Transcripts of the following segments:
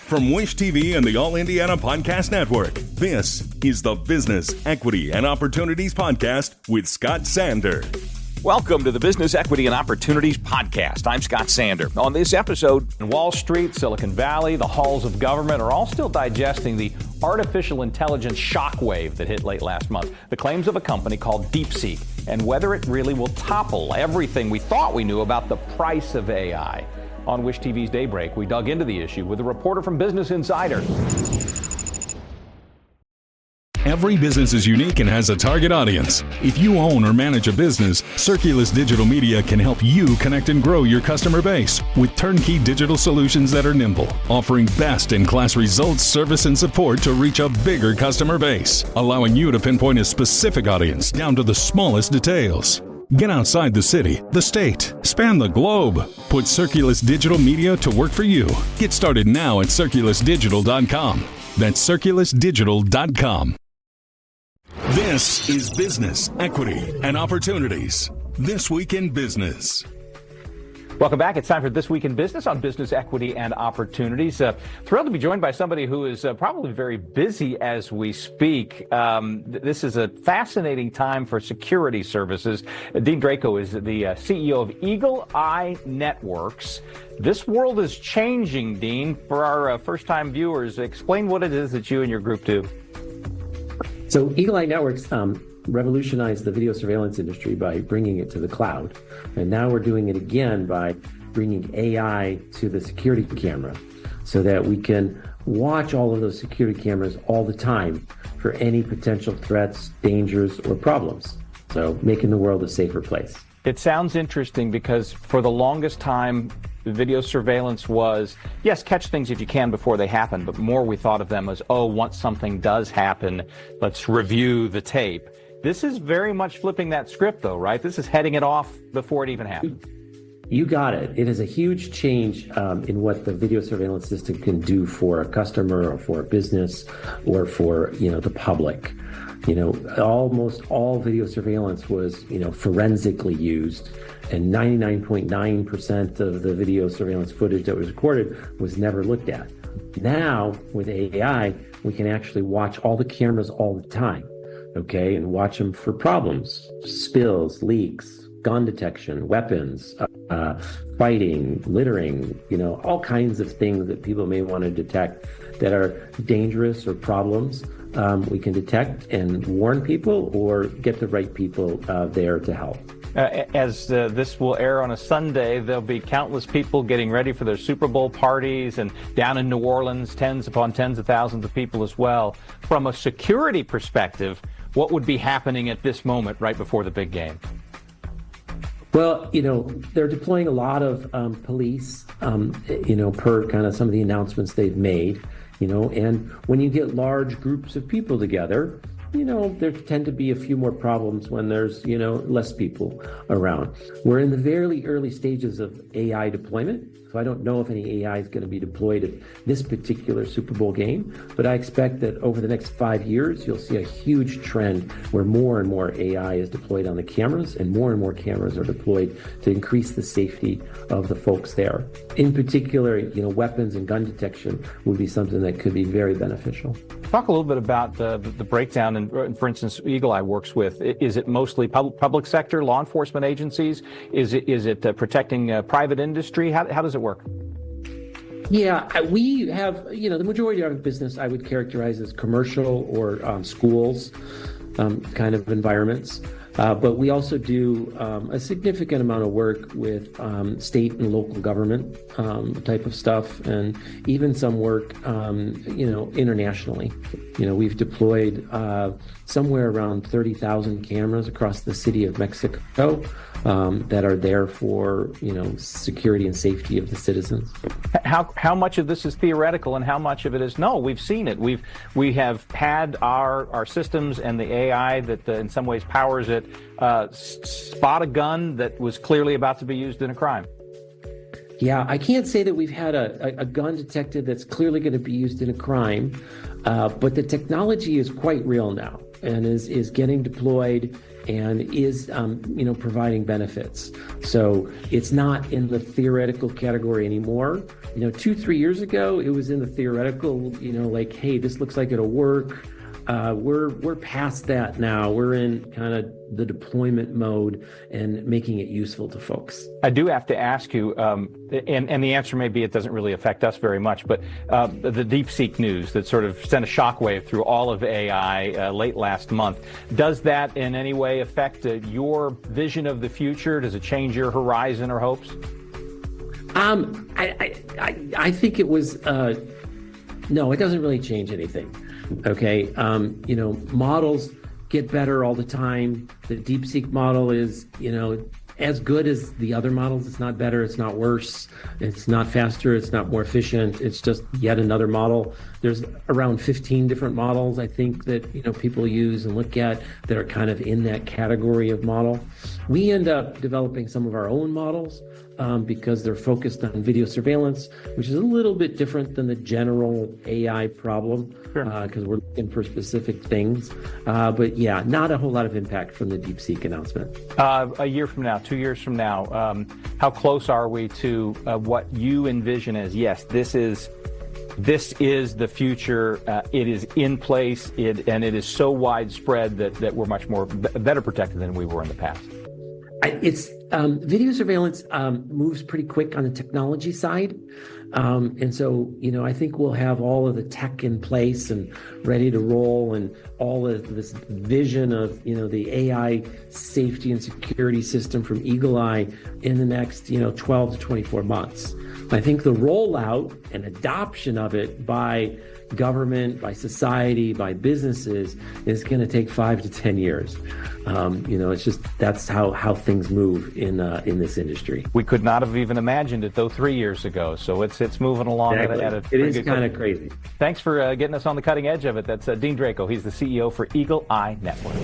From Wish TV and the All Indiana Podcast Network, this is the Business, Equity, and Opportunities Podcast with Scott Sander. Welcome to the Business, Equity, and Opportunities Podcast. I'm Scott Sander. On this episode, Wall Street, Silicon Valley, the halls of government are all still digesting the artificial intelligence shockwave that hit late last month. The claims of a company called DEEPSEEK and whether it really will topple everything we thought we knew about the price of AI. On Wish TV's Daybreak, we dug into the issue with a reporter from Business Insider. Every business is unique and has a target audience. If you own or manage a business, Circulus Digital Media can help you connect and grow your customer base with turnkey digital solutions that are nimble, offering best-in-class results, service, and support to reach a bigger customer base, allowing you to pinpoint a specific audience down to the smallest details. Get outside the city, the state, span the globe. Put Circulus Digital Media to work for you. Get started now at circulusdigital.com. That's circulusdigital.com. This is Business, Equity, and Opportunities. This Week in Business. Welcome back. It's time for This Week in Business on Business, Equity, and Opportunities. Thrilled to be joined by somebody who is probably very busy as we speak. This is a fascinating time for security services. Dean Draco is the CEO of Eagle Eye Networks. This world is changing, Dean. For our first-time viewers, explain what it is that you and your group do. So Eagle Eye Networks revolutionized the video surveillance industry by bringing it to the cloud. And now we're doing it again by bringing AI to the security camera so that we can watch all of those security cameras all the time for any potential threats, dangers, or problems. So making the world a safer place. It sounds interesting because for the longest time, video surveillance was, yes, catch things if you can before they happen, but more we thought of them as, once something does happen, let's review the tape. This is very much flipping that script, though, right? This is heading it off before it even happens. You got it. It is a huge change in what the video surveillance system can do for a customer or for a business or for, the public. Almost all video surveillance was, forensically used, and 99.9% of the video surveillance footage that was recorded was never looked at. Now, with AI, we can actually watch all the cameras all the time, okay, and watch them for problems, spills, leaks, gun detection, weapons, fighting, littering, all kinds of things that people may want to detect that are dangerous or problems. We can detect and warn people or get the right people there to help. As this will air on a Sunday, there'll be countless people getting ready for their Super Bowl parties, and down in New Orleans, tens upon tens of thousands of people as well. From a security perspective, what would be happening at this moment right before the big game? Well, they're deploying a lot of police, per kind of some of the announcements they've made, and when you get large groups of people together, there tend to be a few more problems when there's, less people around. We're in the very early stages of AI deployment, so I don't know if any AI is going to be deployed at this particular Super Bowl game, but I expect that over the next 5 years, you'll see a huge trend where more and more AI is deployed on the cameras and more cameras are deployed to increase the safety of the folks there. In particular, weapons and gun detection would be something that could be very beneficial. Talk a little bit about the breakdown, and for instance, Eagle Eye works with, is it mostly public sector, law enforcement agencies? Is it protecting private industry? How does it work? Yeah, we have, the majority of our business I would characterize as commercial or schools kind of environments. But we also do a significant amount of work with state and local government type of stuff, and even some work, internationally. We've deployed somewhere around 30,000 cameras across the city of Mexico that are there for, security and safety of the citizens. How much of this is theoretical and how much of it is, no, we've seen it. We have had our systems and the AI that in some ways powers it spot a gun that was clearly about to be used in a crime. Yeah, I can't say that we've had a gun detected that's clearly going to be used in a crime, but the technology is quite real now and is getting deployed and is, providing benefits. So it's not in the theoretical category anymore. 2-3 years ago, it was in the theoretical, like, hey, this looks like it'll work. We're past that now. We're in kind of the deployment mode and making it useful to folks. I do have to ask you, and the answer may be it doesn't really affect us very much, but the DeepSeek news that sort of sent a shockwave through all of AI late last month, does that in any way affect your vision of the future? Does it change your horizon or hopes? I think it was, no, it doesn't really change anything. Okay. Models get better all the time. The DeepSeek model is, as good as the other models. It's not better. It's not worse. It's not faster. It's not more efficient. It's just yet another model. There's around 15 different models, I think, that, people use and look at that are kind of in that category of model. We end up developing some of our own models because they're focused on video surveillance, which is a little bit different than the general AI problem because we're looking for specific things. But yeah, not a whole lot of impact from the DeepSeek announcement. A year from now, 2 years from now, how close are we to what you envision as, yes, this is the future. It is in place, and it is so widespread that we're much more better protected than we were in the past. It's video surveillance moves pretty quick on the technology side. And so, I think we'll have all of the tech in place and ready to roll and all of this vision of, the AI safety and security system from Eagle Eye in the next, 12 to 24 months. I think the rollout and adoption of it by government, by society, by businesses is going to take 5 to 10 years. It's just that's how things move in this industry. We could not have even imagined it though 3 years ago. So it's moving along exactly. at a it is kind of crazy. Thanks for getting us on the cutting edge of it. That's Dean Draco. He's the CEO for Eagle Eye Network.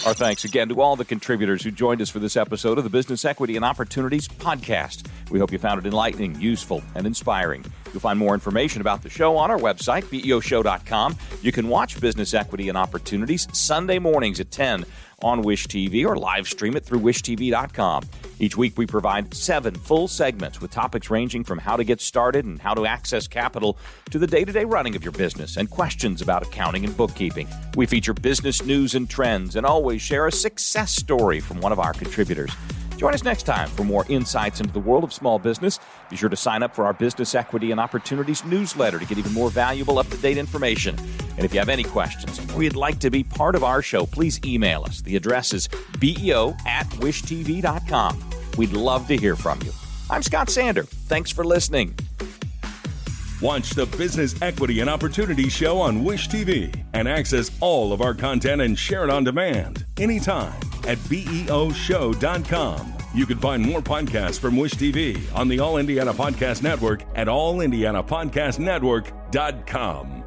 Our thanks again to all the contributors who joined us for this episode of the Business Equity and Opportunities podcast. We hope you found it enlightening, useful, and inspiring. You'll find more information about the show on our website, BEOshow.com. You can watch Business Equity and Opportunities Sunday mornings at 10 on Wish TV or live stream it through wishtv.com. Each week we provide 7 full segments with topics ranging from how to get started and how to access capital to the day-to-day running of your business and questions about accounting and bookkeeping. We feature business news and trends and always share a success story from one of our contributors. Join us next time for more insights into the world of small business. Be sure to sign up for our Business Equity and Opportunities newsletter to get even more valuable, up-to-date information. And if you have any questions or you'd like to be part of our show, please email us. The address is beo@wishtv.com. We'd love to hear from you. I'm Scott Sander. Thanks for listening. Watch the Business Equity and Opportunity Show on Wish TV and access all of our content and share it on demand anytime at BEOshow.com. You can find more podcasts from Wish TV on the All Indiana Podcast Network at allindianapodcastnetwork.com.